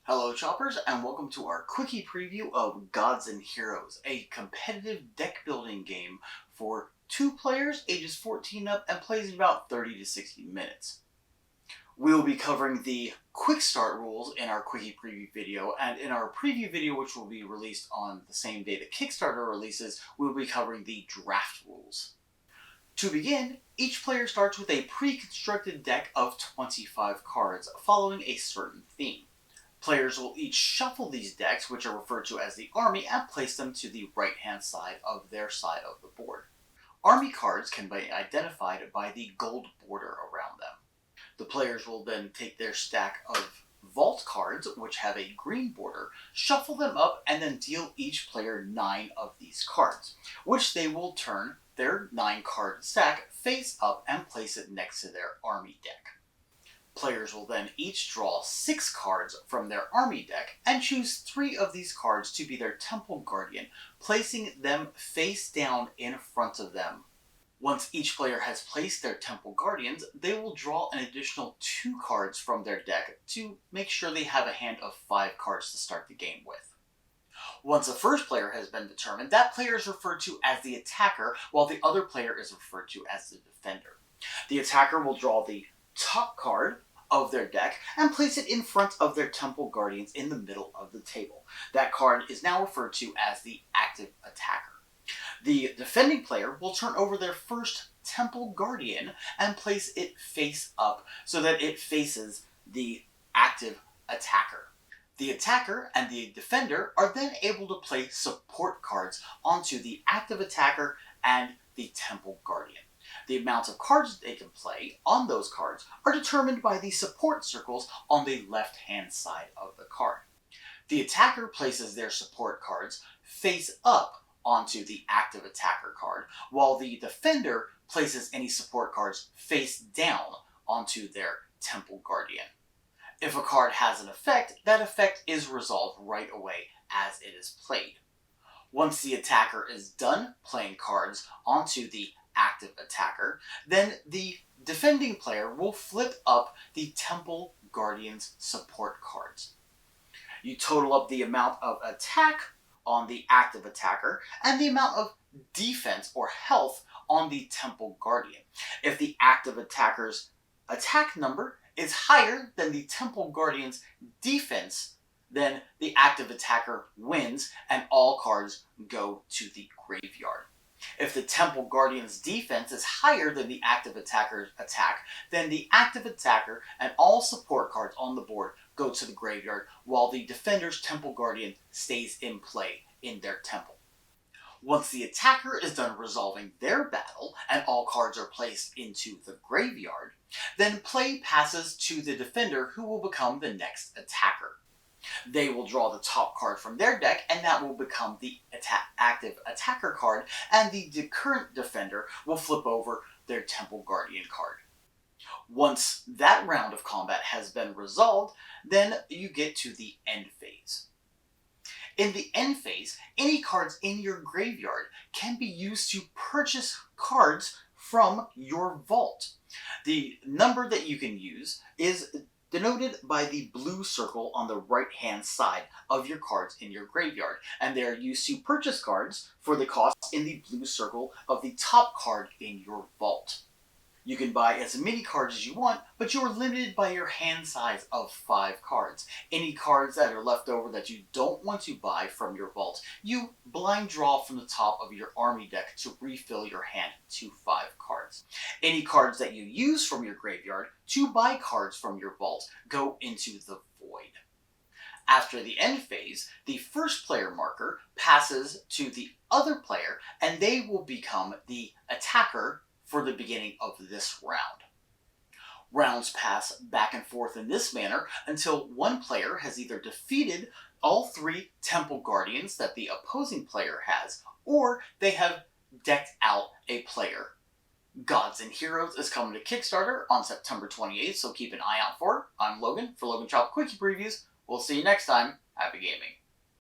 Hello Choppers, and welcome to our Quickie preview of Gods and Heroes, a competitive deck building game for 2 players, ages 14 up, and plays in about 30 to 60 minutes. We will be covering the quick start rules in our Quickie preview video, and in our preview video, which will be released on the same day that Kickstarter releases, we will be covering the draft rules. To begin, each player starts with a pre-constructed deck of 25 cards, following a certain theme. Players will each shuffle these decks, which are referred to as the army, and place them to the right-hand side of their side of the board. Army cards can be identified by the gold border around them. The players will then take their stack of vault cards, which have a green border, shuffle them up, and then deal each player 9 of these cards, which they will turn their 9-card stack face up and place it next to their army deck. Players will then each draw 6 cards from their army deck and choose 3 of these cards to be their Temple Guardian, placing them face down in front of them. Once each player has placed their Temple Guardians, they will draw an additional 2 cards from their deck to make sure they have a hand of 5 cards to start the game with. Once the first player has been determined, that player is referred to as the attacker, while the other player is referred to as the defender. The attacker will draw the top card of their deck and place it in front of their Temple Guardians in the middle of the table. That card is now referred to as the active attacker. The defending player will turn over their first Temple Guardian and place it face up so that it faces the active attacker. The attacker and the defender are then able to play support cards onto the active attacker and the Temple Guardian. The amount of cards they can play on those cards are determined by the support circles on the left-hand side of the card. The attacker places their support cards face up onto the active attacker card, while the defender places any support cards face down onto their Temple Guardian. If a card has an effect, that effect is resolved right away as it is played. Once the attacker is done playing cards onto the active attacker, then the defending player will flip up the Temple Guardian's support cards. You total up the amount of attack on the active attacker and the amount of defense or health on the Temple Guardian. If the active attacker's attack number is higher than the Temple Guardian's defense, then the active attacker wins and all cards go to the graveyard. If the Temple Guardian's defense is higher than the active attacker's attack, then the active attacker and all support cards on the board go to the graveyard, while the defender's Temple Guardian stays in play in their temple. Once the attacker is done resolving their battle and all cards are placed into the graveyard, then play passes to the defender, who will become the next attacker. They will draw the top card from their deck, and that will become the active attacker card, and the current defender will flip over their Temple Guardian card. Once that round of combat has been resolved, then you get to the end phase. In the end phase, any cards in your graveyard can be used to purchase cards from your vault. The number that you can use is denoted by the blue circle on the right-hand side of your cards in your graveyard, and they are used to purchase cards for the cost in the blue circle of the top card in your vault. You can buy as many cards as you want, but you are limited by your hand size of 5 cards. Any cards that are left over that you don't want to buy from your vault, you blind draw from the top of your army deck to refill your hand to 5 cards. Any cards that you use from your graveyard to buy cards from your vault go into the void. After the end phase, the first player marker passes to the other player, and they will become the attacker for the beginning of this round. Rounds pass back and forth in this manner until one player has either defeated all 3 Temple Guardians that the opposing player has, or they have decked out a player. Gods and Heroes is coming to Kickstarter on September 28th, so keep an eye out for it. I'm Logan for Logan Chop Quickie Previews. We'll see you next time. Happy gaming.